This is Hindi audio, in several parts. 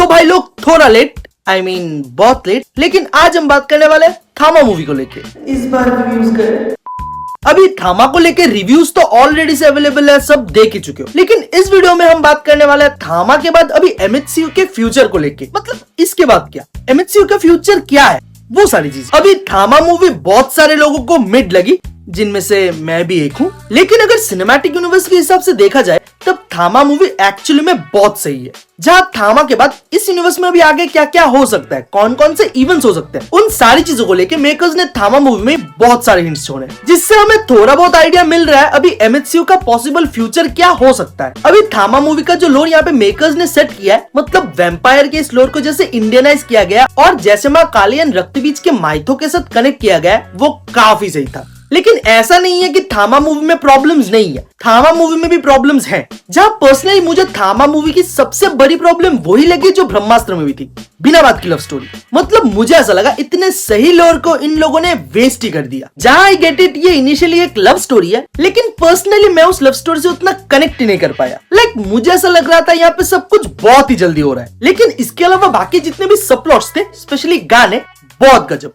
तो भाई लोग थोड़ा लेट, बहुत लेट, लेकिन आज हम बात करने वाले हैं थामा मूवी को लेके। इस बार रिव्यूज करें। अभी थामा को लेके रिव्यूज तो ऑलरेडी से अवेलेबल है, सब देख ही चुके हो, लेकिन इस वीडियो में हम बात करने वाले हैं थामा के बाद अभी एमएचसीयू के फ्यूचर को लेके। मतलब इसके बाद क्या, एमएचसीयू का फ्यूचर क्या है, वो सारी चीज। अभी थामा मूवी बहुत सारे लोगों को मिड लगी, जिनमें से मैं भी एक हूँ, लेकिन अगर सिनेमैटिक यूनिवर्स के हिसाब से देखा जाए तब थामा मूवी एक्चुअली में बहुत सही है। जहाँ थामा के बाद इस यूनिवर्स में अभी आगे क्या क्या हो सकता है, कौन कौन से इवेंट्स हो सकते हैं, उन सारी चीजों को लेके मेकर्स ने थामा मूवी में बहुत सारे हिंट्स छोड़े, जिससे हमें थोड़ा बहुत आइडिया मिल रहा है अभी एमएचसीयू का पॉसिबल फ्यूचर क्या हो सकता है। अभी थामा मूवी का जो लोर यहाँ पे मेकर्स ने सेट किया है, मतलब वैम्पायर के इस लोर को जैसे इंडियनाइज किया गया और जैसे माँ काली एंड रक्तबीज के माइथो के साथ कनेक्ट किया गया, वो काफी सही था। लेकिन ऐसा नहीं है कि थामा मूवी में प्रॉब्लम्स नहीं है, थामा मूवी में भी प्रॉब्लम्स हैं। जहां पर्सनली मुझे थामा मूवी की सबसे बड़ी प्रॉब्लम वही लगी जो ब्रह्मास्त्र में भी थी, बिना बात की लव स्टोरी। मतलब मुझे ऐसा लगा इतने सही लोर को इन लोगों ने वेस्ट ही कर दिया। जहां आई गेट इट, ये इनिशियली एक लव स्टोरी है, लेकिन पर्सनली मैं उस लव स्टोरी से उतना कनेक्ट ही नहीं कर पाया। मुझे ऐसा लग रहा था यहाँ पे सब कुछ बहुत ही जल्दी हो रहा है, लेकिन इसके अलावा बाकी जितने भी सब प्लॉट्स थे, स्पेशली गाने, बहुत गजब।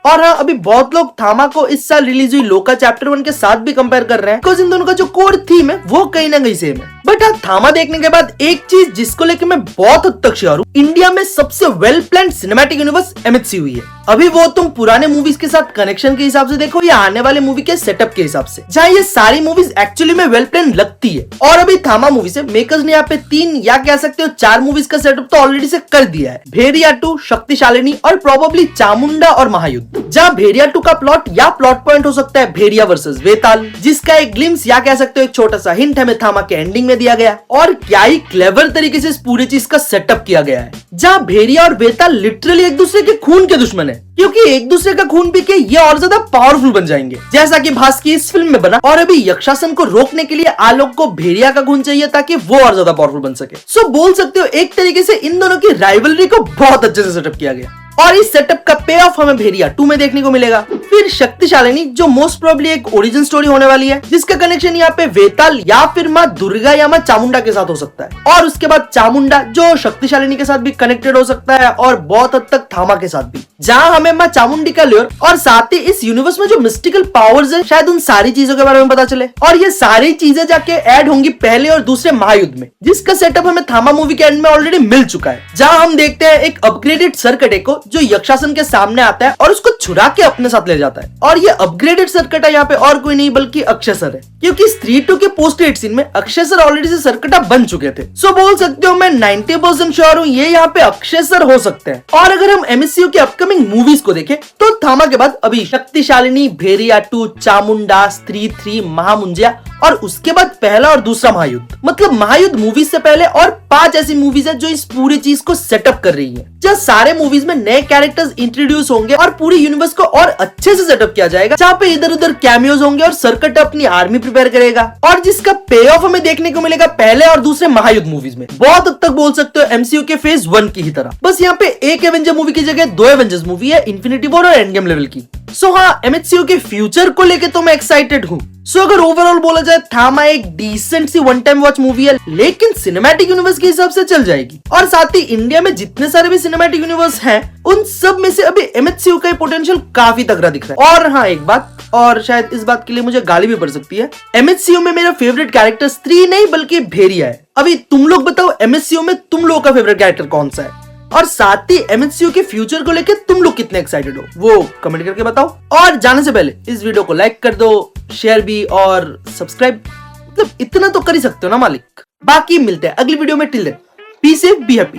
और हाँ, अभी बहुत लोग थामा को इस साल रिलीज हुई लोका चैप्टर 1 के साथ भी कंपेयर कर रहे हैं, बिकॉज़ इन दोनों का जो कोर थीम है वो कहीं ना कहीं सेम है। बट हाँ, थामा देखने के बाद एक चीज जिसको लेके मैं बहुत हद तक श्योर हूँ, इंडिया में सबसे वेल प्लान्ड सिनेमैटिक यूनिवर्स एमएचसीयू ही है। अभी वो तुम पुराने मूवीज के साथ कनेक्शन के हिसाब से देखो या आने वाले मूवी के सेटअप के हिसाब से, जहाँ ये सारी मूवीज एक्चुअली में वेल प्लान लगती है। और अभी थामा मूवी से मेकर्स ने यहाँ पे 3 या कह सकते हो 4 मूवीज का सेटअप तो ऑलरेडी से कर दिया है, भेड़िया 2, शक्तिशालिनी और प्रोबेबली चामुंडा और महायुद्ध। जहाँ भेड़िया 2 का प्लॉट या प्लॉट पॉइंट हो सकता है भेड़िया वर्सेस वेताल, जिसका एक ग्लिम्स या कह सकते हो एक छोटा सा हिंट हमें थामा के एंडिंग में दिया गया। और क्या ही क्लेवर तरीके से इस पूरी चीज का सेटअप किया गया है, जहाँ भेड़िया और वेताल लिटरली एक दूसरे के खून के दुश्मन है, क्योंकि एक दूसरे का खून पी के ये और ज्यादा पावरफुल बन जाएंगे, जैसा कि भास्की इस फिल्म में बना। और अभी यक्षासन को रोकने के लिए आलोक को भेड़िया का खून चाहिए ताकि वो और ज्यादा पावरफुल बन सके। सो बोल सकते हो एक तरीके से इन दोनों की राइवलरी को बहुत अच्छे से सेटअप किया गया, और इस सेटअप का पे ऑफ हमें भेड़िया 2 में देखने को मिलेगा। फिर शक्तिशालिनी, जो मोस्ट प्रोबेबली एक ओरिजिन स्टोरी होने वाली है, जिसका कनेक्शन यहाँ पे वेताल या फिर माँ दुर्गा या माँ चामुंडा के साथ हो सकता है। और उसके बाद चामुंडा, जो शक्तिशालिनी के साथ भी कनेक्टेड हो सकता है और बहुत हद तक थामा के साथ भी, जहाँ हमें माँ चामुंडी का लेयर और साथ ही इस यूनिवर्स में जो मिस्टिकल पावर्स है, शायद उन सारी चीजों के बारे में पता चले। और ये सारी चीजें जाके ऐड होंगी पहले और दूसरे महायुद्ध में, जिसका सेटअप हमें थामा मूवी के एंड में ऑलरेडी मिल चुका है, जहाँ हम देखते हैं एक अपग्रेडेड सर्कट को जो यक्षासन के सामने आता है और उसको छुड़ा के अपने साथ ले जाता है। और ये अपग्रेडेड सर्कट यहाँ पे और कोई नहीं बल्कि अक्षय सर है, क्योंकि स्त्री 2 के पोस्ट क्रेडिट सीन में अक्षय सर ऑलरेडी से सर्कटा बन चुके थे। सो बोल सकते हो मैं 90% श्योर हूँ ये यहाँ पे अक्षय सर हो सकते हैं। और अगर हम एमएचसीयू के अपकमिंग मूवीज को देखें तो थामा के बाद अभी शक्तिशालिनी, भेड़िया 2, चामुंडा, स्त्री 3, महामुंजिया और उसके बाद पहला और दूसरा महायुद्ध। मतलब महायुद्ध मूवीज से पहले और 5 ऐसी मूवीज है जो इस पूरी चीज को सेटअप कर रही है, जहाँ सारे मूवीज में नए कैरेक्टर्स इंट्रोड्यूस होंगे और पूरी यूनिवर्स को और अच्छे से सेटअप किया जाएगा, जहाँ पे इधर उधर कैमियोज होंगे और सर्कट अपनी आर्मी प्रिपेयर करेगा, और जिसका पे ऑफ हमें देखने को मिलेगा पहले और दूसरे महायुद्ध मूवीज में। बहुत हद तक बोल सकते हो एमसीयू के फेज 1 की ही तरह, बस यहाँ पे एक एवेंजर मूवी की जगह 2 एवेंजर्स मूवी है, इन्फिनिटी वॉर और एंड गेम लेवल की। सो हाँ, एमएचसीयू के फ्यूचर को लेके तो मैं एक्साइटेड हूँ। सो अगर ओवरऑल बोला जाए, थामा एक डिसेंट सी वन टाइम वॉच मूवी है, लेकिन सिनेमैटिक यूनिवर्स के हिसाब से चल जाएगी। और साथ ही इंडिया में जितने सारे भी सिनेमैटिक यूनिवर्स हैं, उन सब में से अभी एमएचसीयू का पोटेंशियल काफी तगड़ा दिख रहा है। और हाँ, एक बात, और शायद इस बात के लिए मुझे गाली भी पड़ सकती है, एमएचसीयू में मेरा फेवरेट कैरेक्टर स्त्री नहीं बल्कि भेड़िया है। अभी तुम लोग बताओ एमएचसीयू में तुम लोगों का फेवरेट कैरेक्टर कौन सा है, और साथ ही एमएचसीयू के फ्यूचर को लेकर तुम लोग कितने एक्साइटेड हो वो कमेंट करके बताओ। और जाने से पहले इस वीडियो को लाइक कर दो, शेयर भी और सब्सक्राइब, मतलब इतना तो कर ही सकते हो ना मालिक। बाकी मिलते हैं अगली वीडियो में, till then be safe be happy.